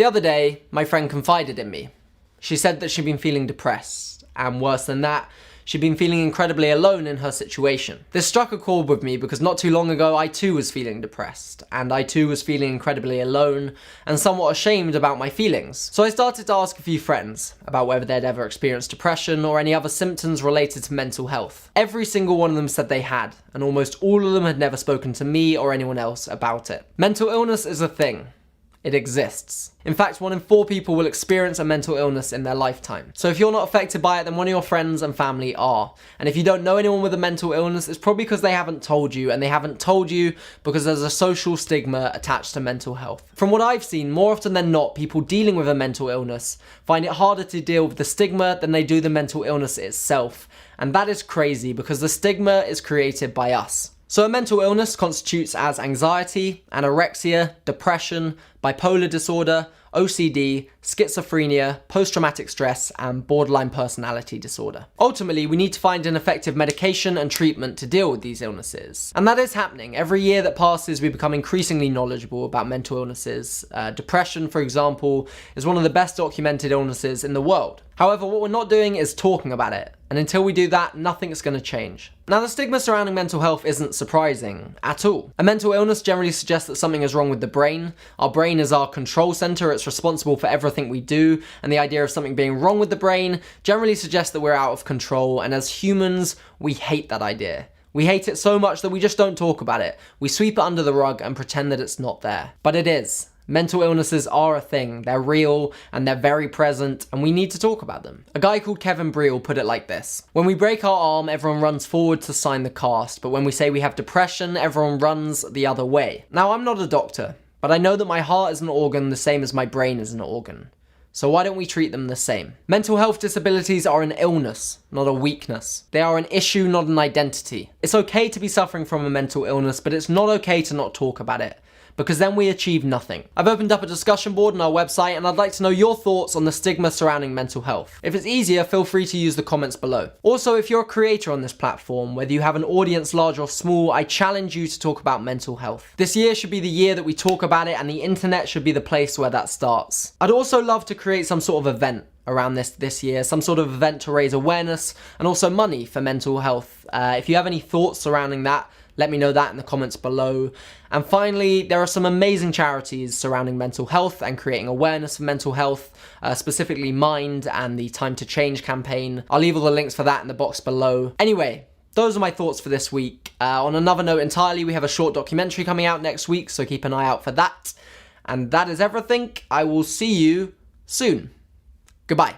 The other day, my friend confided in me. She said that she'd been feeling depressed, and worse than that, she'd been feeling incredibly alone in her situation. This struck a chord with me because not too long ago I too was feeling depressed, and I too was feeling incredibly alone and somewhat ashamed about my feelings. So I started to ask a few friends about whether they'd ever experienced depression or any other symptoms related to mental health. Every single one of them said they had, and almost all of them had never spoken to me or anyone else about it. Mental illness is a thing. It exists. In fact, 1 in 4 people will experience a mental illness in their lifetime. So if you're not affected by it, then one of your friends and family are. And if you don't know anyone with a mental illness, it's probably because they haven't told you, and they haven't told you because there's a social stigma attached to mental health. From what I've seen, more often than not, people dealing with a mental illness find it harder to deal with the stigma than they do the mental illness itself. And that is crazy because the stigma is created by us. So a mental illness constitutes as anxiety, anorexia, depression, bipolar disorder, OCD, schizophrenia, post-traumatic stress, and borderline personality disorder. Ultimately, we need to find an effective medication and treatment to deal with these illnesses. And that is happening. Every year that passes, we become increasingly knowledgeable about mental illnesses. Depression, for example, is one of the best documented illnesses in the world. However, what we're not doing is talking about it. And until we do that, nothing's going to change. Now, the stigma surrounding mental health isn't surprising at all. A mental illness generally suggests that something is wrong with the brain. Our brain is our control center. It's responsible for everything we do. And the idea of something being wrong with the brain generally suggests that we're out of control. And as humans, we hate that idea. We hate it so much that we just don't talk about it. We sweep it under the rug and pretend that it's not there. But it is. Mental illnesses are a thing, they're real, and they're very present, and we need to talk about them. A guy called Kevin Briel put it like this: when we break our arm, everyone runs forward to sign the cast, but when we say we have depression, everyone runs the other way. Now, I'm not a doctor, but I know that my heart is an organ the same as my brain is an organ. So why don't we treat them the same? Mental health disabilities are an illness, not a weakness. They are an issue, not an identity. It's okay to be suffering from a mental illness, but it's not okay to not talk about it, because then we achieve nothing. I've opened up a discussion board on our website, and I'd like to know your thoughts on the stigma surrounding mental health. If it's easier, feel free to use the comments below. Also, if you're a creator on this platform, whether you have an audience large or small, I challenge you to talk about mental health. This year should be the year that we talk about it, and the internet should be the place where that starts. I'd also love to create some sort of event around this year, some sort of event to raise awareness and also money for mental health. If you have any thoughts surrounding that, let me know that in the comments below. And finally, there are some amazing charities surrounding mental health and creating awareness for mental health, specifically Mind and the Time to Change campaign. I'll leave all the links for that in the box below. Anyway, those are my thoughts for this week. On another note entirely, we have a short documentary coming out next week, so keep an eye out for that. And that is everything. I will see you soon. Goodbye.